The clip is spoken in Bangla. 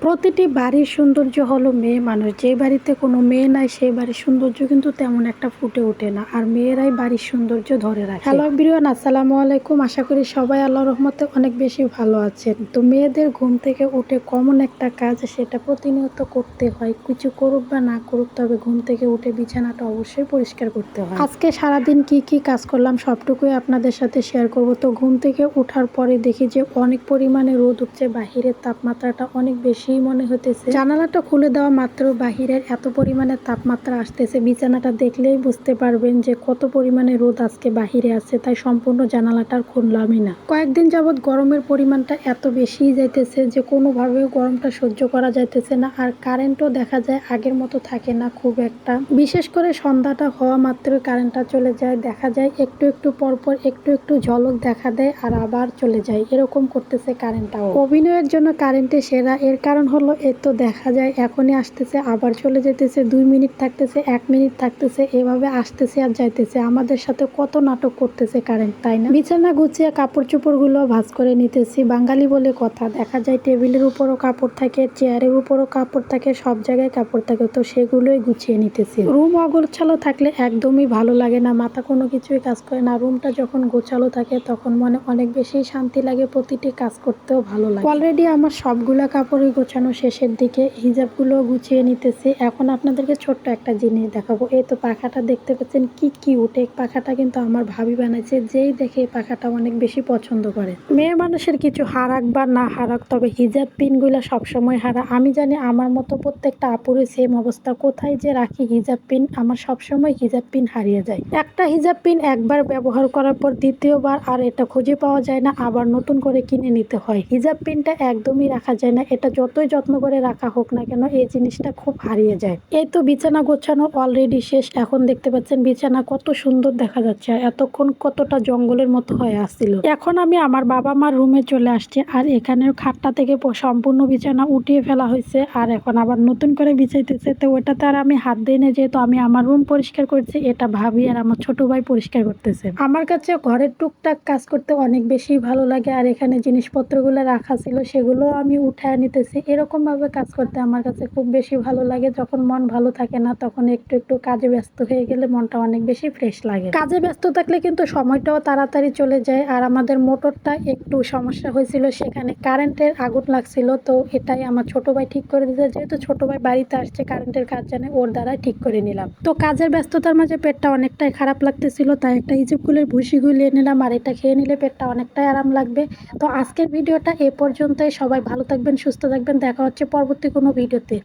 প্রতিটি বাড়ির সৌন্দর্য হলো মেয়ে মানুষ। যে বাড়িতে কোনো মেয়ে নাই সেই বাড়ির সৌন্দর্য কিন্তু তেমন একটা ফুটে ওঠে না, আর মেয়েরাই বাড়ির সৌন্দর্য ধরে রাখে। হ্যালো এভরিওয়ান, আসসালামু আলাইকুম। আশা করি সবাই আল্লাহর রহমতে অনেক বেশি ভালো আছেন। তো মেয়েদের ঘুম থেকে উঠে কমন একটা কাজ, সেটা প্রতিনিয়ত করতে হয়। কিছু করুক বা না করুক, তবে ঘুম থেকে উঠে বিছানাটা অবশ্যই পরিষ্কার করতে হয়। আজকে সারাদিন কি কি কাজ করলাম সবটুকুই আপনাদের সাথে শেয়ার করব। তো ঘুম থেকে ওঠার পরে দেখি যে অনেক পরিমাণে রোদ উঠছে, বাহিরের তাপমাত্রাটা অনেক বেশি মনে হতেছে। জানালাটা খুলে দেওয়া মাত্র বাহিরের এত পরিমাণে তাপমাত্রা আসতেছে, বিছানাটা দেখলেই বুঝতে পারবেন যে কত পরিমাণে রোদ আজকে বাহিরে আছে। তাই সম্পূর্ণ জানালাটা খুললামই না। কয়েকদিন যাবৎ গরমের পরিমাণটা এত বেশি যাইতেছে যে কোনোভাবেও গরমটা সহ্য করা যাইতেছে না। আর কারেন্টও দেখা যায় আগের মতো থাকে না খুব একটা। বিশেষ করে সন্ধ্যাটা হওয়া মাত্রই কারেন্টটা চলে যায়। দেখা যায় একটু একটু পরপর একটু একটু ঝলক দেখা দেয় আর আবার চলে যায়, এরকম করতেছে কারেন্টটাও। অভিনয়ের জন্য কারেন্টে সেরা। এর কারণ হলো এ তো দেখা যায় এখনই আসতেছে আবার চলে যেতেছে, 2 মিনিট থাকতেছে, 1 মিনিট থাকতেছে, এভাবে আসতেছে আর যাইতেছে। আমাদের সাথে কত নাটক করতেছে কারেন্ট, তাই না? বিছানা গুছিয়ে কাপড় চোপড়গুলো ভাঁজ করে নিতেছি। বাঙালি বলে কথা, দেখা যায় টেবিলের উপরও কাপড় থাকে, চেয়ারের উপরও কাপড় থাকে, সব জায়গায় কাপড় থাকে, তো সেগুলোই গুছিয়ে নিতেছি। রুম অগোছালো থাকলে একদমই ভালো লাগে না, মাথা কোনো কিছুই কাজ করে না। রুমটা যখন গোছালো থাকে তখন মনে অনেক বেশি শান্তি লাগে, প্রতিটি কাজ করতেও ভালো লাগে। অলরেডি আমার সবগুলা কাপড়ই গোছানো শেষের দিকে, হিজাবগুলো গুছিয়ে নিতেছি। এখন আপনাদেরকে ছোট্ট একটা জিনিস দেখাবো। এই তো পাখাটা দেখতে পাচ্ছেন, কি কিউট। এই পাখাটা কিন্তু আমার ভাবি বানাইছে, যেই দেখে এই পাখাটা অনেক বেশি পছন্দ করে। মেয়ে মানুষের কিছু হারাক বা না হারাক, তবে হিজাব পিনগুলো সবসময় হারা। আমি জানি আমার মতো প্রত্যেকটা আপুরই সেম অবস্থা। কোথায় যে রাখি হিজাব পিন, আমার সবসময় হিজাব পিন হারিয়ে যায়। একটা হিজাব পিন একবার ব্যবহার করার পর দ্বিতীয়বার আর এটা খুঁজে পাওয়া যায় না, আবার নতুন করে কিনে নিতে হয়। হিজাব পিনটা একদমই রাখা যায় না, এটা যতই যত্ন করে রাখা হোক না কেন এই জিনিসটা খুব হারিয়ে যায়। এই তো বিছানা গোছানো অলরেডি শেষ। এখন দেখতে পাচ্ছেন বিছানা কত সুন্দর দেখা যাচ্ছে, আর এতক্ষণ কতটা জঙ্গলের মতো হয়ে আসছিল। এখন আমি আমার বাবা মার রুমে চলে আসছি, আর এখানের খাটটা থেকে সম্পূর্ণ বিছানা উঠিয়ে ফেলা হয়েছে, আর এখন আবার নতুন করে বিছাইতেছে। তো ওটাতে আর আমি হাত দিই না, যেহেতু আমি আমার রুম পরিষ্কার করছি, এটা ভাবি আর আমার ছোট ভাই পরিষ্কার করতেছে। আমার কাছে ঘরের টুকটাক কাজ করতে অনেক বেশি ভালো লাগে, আর এখানে জিনিসপত্রগুলো রাখা ছিল সেগুলো আমি উঠায় নিতেছি। এরকম ভাবে কাজ করতে আমার কাছে খুব বেশি ভালো লাগে। যখন মন ভালো থাকে না, তখন একটু একটু কাজে ব্যস্ত হয়ে গেলে মনটা অনেক বেশি ফ্রেশ লাগে। কাজে ব্যস্ত থাকলে কিন্তু সময়টাও তাড়াতাড়ি চলে যায়। আর আমাদের মোটরটা একটু সমস্যা হয়েছিল, সেখানে কারেন্টের আগুন লাগছিল, তো এটাই আমার ছোট ভাই ঠিক করে দিতে। যেহেতু ছোট ভাই বাড়িতে আসছে, কারেন্টের কাজ জানে, ওর দ্বারা ঠিক করে নিলাম। তো কাজের ব্যস্ততার মাঝে পেটটা অনেকটাই খারাপ লাগতেছিল, তাই একটা ইজিপকুলের ভুসি গুলিয়ে নিলাম, আর এটা খেয়ে নিলে পেটটা অনেকটাই আরাম লাগবে। তো আজকের ভিডিওটা এ পর্যন্তই। সবাই ভালো থাকবেন, সুস্থ থাকবেন, দেখা হচ্ছে পরবর্তী কোনো ভিডিওতে।